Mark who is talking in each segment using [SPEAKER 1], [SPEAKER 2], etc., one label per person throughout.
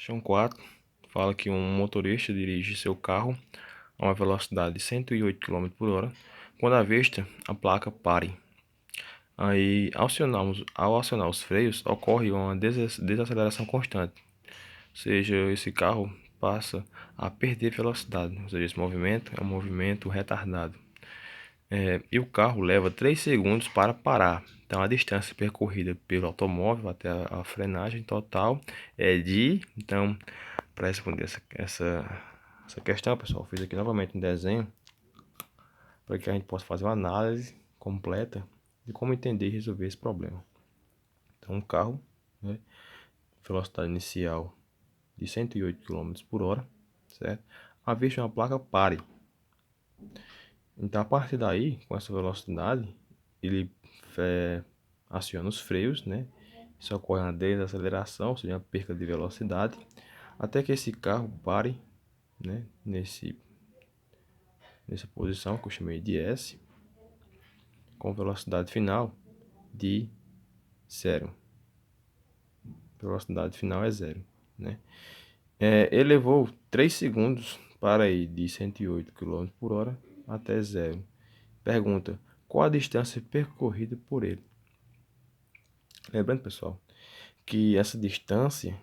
[SPEAKER 1] Questão 4 fala que um motorista dirige seu carro a uma velocidade de 108 km por hora quando avista a placa pare. Aí, ao acionar os freios, ocorre uma desaceleração constante, ou seja, esse carro passa a perder velocidade, ou seja, esse movimento é um movimento retardado. E o carro leva 3 segundos para parar. Então, a distância percorrida pelo automóvel até a frenagem total é de... Então, para responder essa questão, pessoal, eu fiz aqui novamente um desenho para que a gente possa fazer uma análise completa de como entender e resolver esse problema. Então, um carro, né, velocidade inicial de 108 km por hora, certo? Avista uma placa pare. Então, a partir daí, com essa velocidade, ele aciona os freios, né? Isso ocorre uma desaceleração, ou seja, uma perca de velocidade, até que esse carro pare, né? Nessa posição que eu chamei de S, com velocidade final de zero. Velocidade final é zero, né? Ele levou 3 segundos para ir de 108 km por hora até zero. Pergunta: qual a distância percorrida por ele? Lembrando, pessoal, que essa distância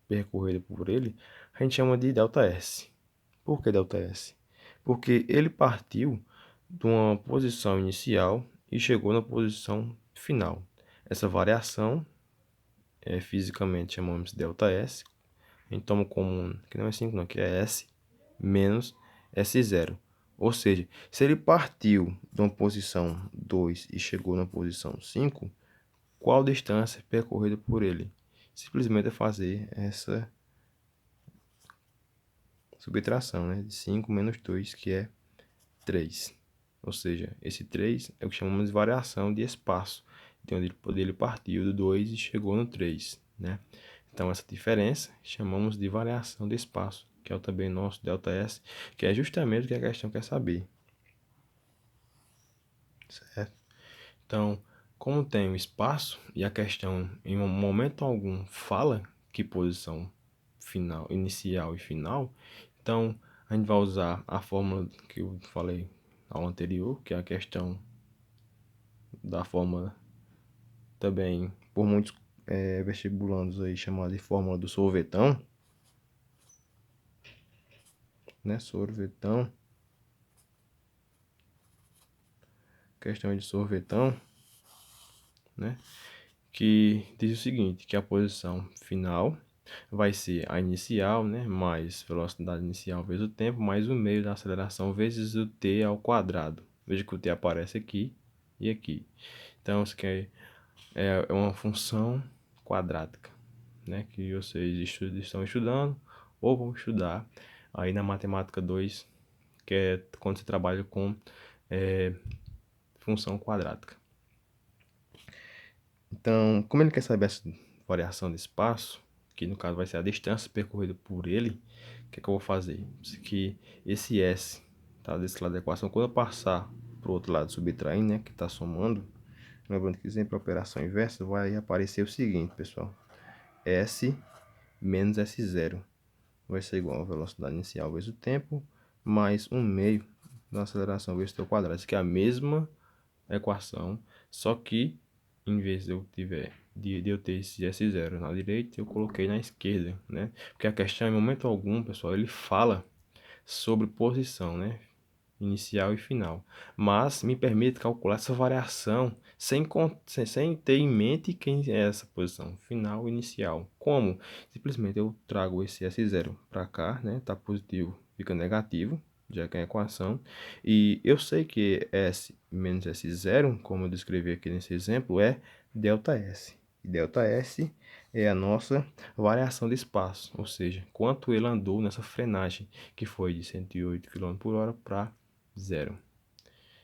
[SPEAKER 1] percorrida por ele a gente chama de ΔS. Por que ΔS? Porque ele partiu de uma posição inicial e chegou na posição final. Essa variação, fisicamente chamamos de ΔS. A gente toma como, que não é 5 não, que é S menos S0. Ou seja, se ele partiu de uma posição 2 e chegou na posição 5, qual distância percorrida por ele? Simplesmente é fazer essa subtração, né? De 5 menos 2, que é 3. Ou seja, esse 3 é o que chamamos de variação de espaço. Então, ele partiu do 2 e chegou no 3, né? Então, essa diferença chamamos de variação de espaço, que é também nosso ΔS, que é justamente o que a questão quer saber. Certo? Então, como tem o espaço e a questão em um momento algum fala que posição final, inicial e final, então a gente vai usar a fórmula que eu falei ao anterior, que é a questão da fórmula também por muitos vestibulandos aí chamada de fórmula do sorvetão, né? Sorvetão, questão de sorvetão, né? Que diz o seguinte, que a posição final vai ser a inicial, né, mais velocidade inicial vezes o tempo, mais o meio da aceleração vezes o t ao quadrado. Veja que o t aparece aqui e aqui. Então, isso aqui é uma função quadrática, né, que vocês estão estudando ou vão estudar aí na matemática 2, que é quando você trabalha com função quadrática. Então, como ele quer saber essa variação de espaço, que no caso vai ser a distância percorrida por ele, o que é que eu vou fazer? Que esse S, tá, desse lado da equação, quando eu passar para o outro lado subtraindo, né, que está somando, lembrando que sempre a operação inversa, vai aparecer o seguinte, pessoal. S menos S0 vai ser igual a velocidade inicial vezes o tempo, mais 1/2 da aceleração vezes o teu quadrado. Isso aqui é a mesma equação, só que em vez de eu ter esse S0 na direita, eu coloquei na esquerda, né? Porque a questão, em momento algum, pessoal, ele fala sobre posição, né? Inicial e final. Mas me permite calcular essa variação sem ter em mente quem é essa posição, final e inicial. Como? Simplesmente eu trago esse S0 para cá, né? Tá positivo, fica negativo, já que é a equação. E eu sei que S menos S0, como eu descrevi aqui nesse exemplo, é ΔS. E ΔS é a nossa variação de espaço, ou seja, quanto ele andou nessa frenagem, que foi de 108 km por hora para zero.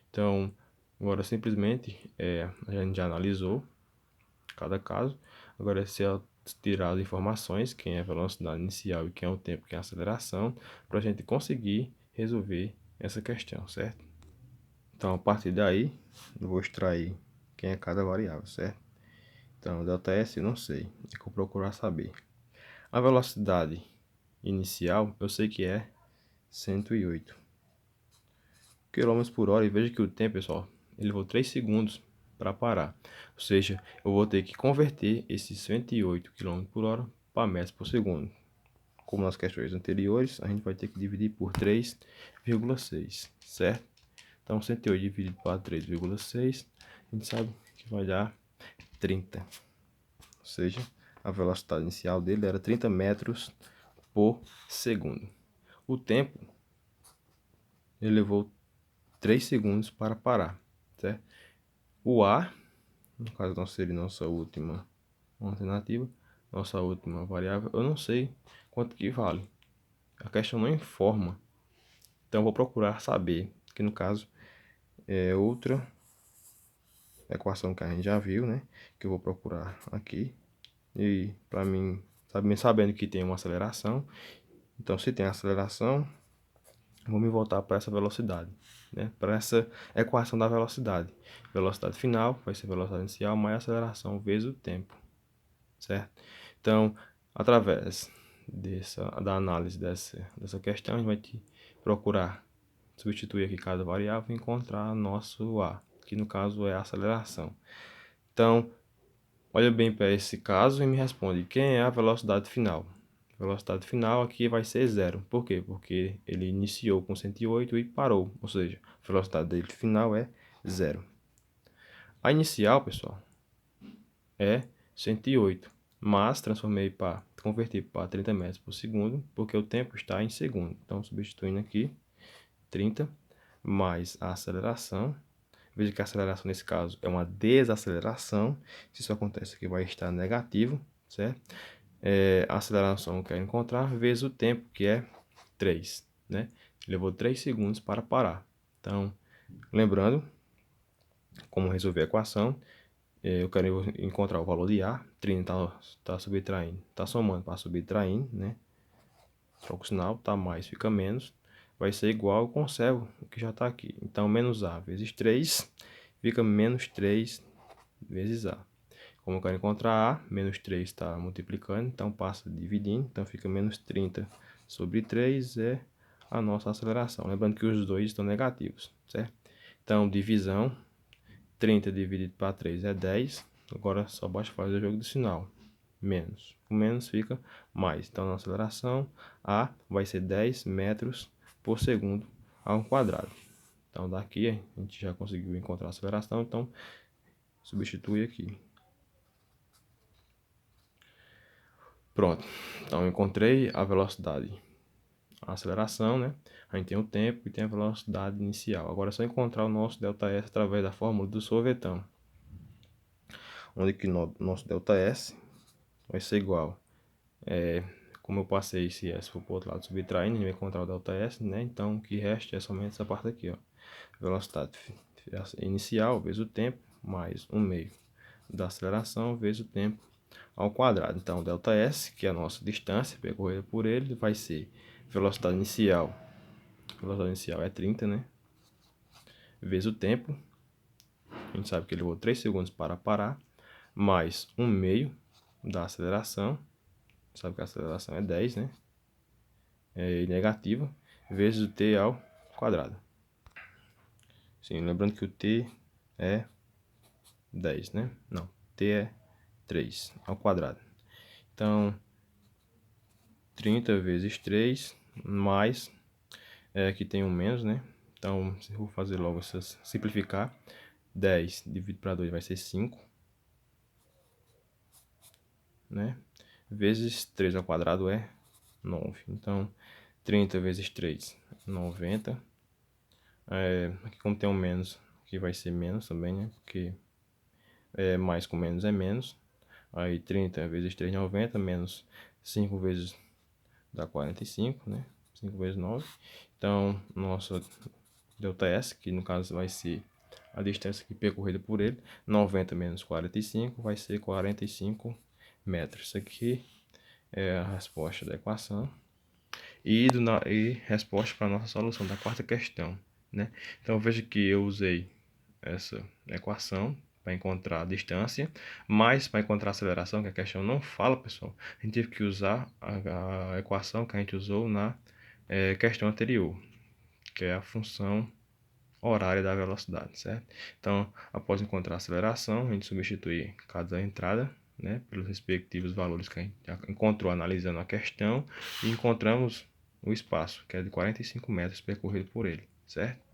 [SPEAKER 1] Então, agora simplesmente a gente já analisou cada caso. Agora, se eu tirar as informações, quem é a velocidade inicial e quem é o tempo, quem é a aceleração, para a gente conseguir resolver essa questão, certo? Então, a partir daí, eu vou extrair quem é cada variável, certo? Então, ΔS eu não sei, é que eu procurar saber. A velocidade inicial, eu sei que é 108 km por hora. E veja que o tempo, pessoal, ele levou 3 segundos para parar. Ou seja, eu vou ter que converter esses 108 km por hora para metros por segundo. Como nas questões anteriores, a gente vai ter que dividir por 3,6, certo? Então, 108 dividido por 3,6, a gente sabe que vai dar 30. Ou seja, a velocidade inicial dele era 30 metros por segundo. O tempo, ele levou 3 segundos para parar, certo? O A, no caso não seria nossa última alternativa, nossa última variável, eu não sei quanto que vale. A questão não informa. Então, eu vou procurar saber, que no caso é outra equação que a gente já viu, né? Que eu vou procurar aqui. E para mim, sabendo que tem uma aceleração, então se tem aceleração, vou me voltar para essa velocidade, né? Para essa equação da velocidade. Velocidade final vai ser velocidade inicial mais aceleração vezes o tempo, certo? Então, através da análise dessa questão, a gente vai procurar substituir aqui cada variável e encontrar nosso A, que no caso é a aceleração. Então, olha bem para esse caso e me responde, quem é a velocidade final? A velocidade final aqui vai ser zero. Por quê? Porque ele iniciou com 108 e parou, ou seja, a velocidade dele final é zero. A inicial, pessoal, é 108, mas converti para 30 metros por segundo, porque o tempo está em segundo. Então, substituindo aqui, 30 mais a aceleração. Veja que a aceleração nesse caso é uma desaceleração. Se isso acontece aqui, vai estar negativo, certo? A aceleração que eu quero encontrar vezes o tempo, que é 3, né? Levou 3 segundos para parar. Então, lembrando como resolver a equação, eu quero encontrar o valor de A, 30 está subtraindo, está somando para subtraindo, né? Troca o sinal, tá mais, fica menos, vai ser igual, eu conservo o que já está aqui. Então, menos A vezes 3, fica menos 3 vezes A. Como eu quero encontrar A, menos 3 está multiplicando, então passa dividindo, então fica menos 30 sobre 3 é a nossa aceleração. Lembrando que os dois estão negativos, certo? Então, divisão, 30 dividido para 3 é 10, agora só basta fazer o jogo do sinal. Menos. O menos fica mais. Então, na aceleração, A vai ser 10 metros por segundo ao quadrado. Então, daqui a gente já conseguiu encontrar a aceleração, então substitui aqui. Pronto. Então, eu encontrei a velocidade, a aceleração, né? A gente tem o tempo e tem a velocidade inicial. Agora é só encontrar o nosso ΔS através da fórmula do sorvetão. Onde que nosso ΔS vai ser igual. Como eu passei esse S para o outro lado subtraindo, a gente vai encontrar o ΔS, né? Então, o que resta é somente essa parte aqui, ó. Velocidade inicial vezes o tempo, mais 1/2 da aceleração vezes o tempo ao quadrado. Então, ΔS, que é a nossa distância percorrida por ele, vai ser velocidade inicial. Velocidade inicial é 30, né? Vezes o tempo. A gente sabe que ele levou 3 segundos para parar, mais 1/2 da aceleração. Sabe que a aceleração é 10, né? É negativa, vezes o t ao quadrado. Sim, lembrando que o t é 10, né? Não, t é 3 ao quadrado. Então, 30 vezes 3, mais, aqui tem um menos, né? Então, se eu vou fazer logo essas, simplificar, 10 dividido para 2 vai ser 5, né? Vezes 3 ao quadrado é 9. Então, 30 vezes 3, 90. Aqui como tem um menos, aqui vai ser menos também, né? Porque mais com menos é menos. Aí 30 vezes 3, 90, menos 5 vezes dá 45, né? 5 vezes 9. Então, nosso ΔS, que no caso vai ser a distância que percorrida por ele, 90 menos 45 vai ser 45 metros. Isso aqui é a resposta da equação e resposta para a nossa solução da quarta questão, né? Então veja que eu usei essa equação para encontrar a distância, mas para encontrar a aceleração, que a questão não fala, pessoal, a gente teve que usar a equação que a gente usou na questão anterior, que é a função horária da velocidade, certo? Então, após encontrar a aceleração, a gente substitui cada entrada, né, pelos respectivos valores que a gente já encontrou analisando a questão e encontramos o espaço, que é de 45 metros percorrido por ele, certo?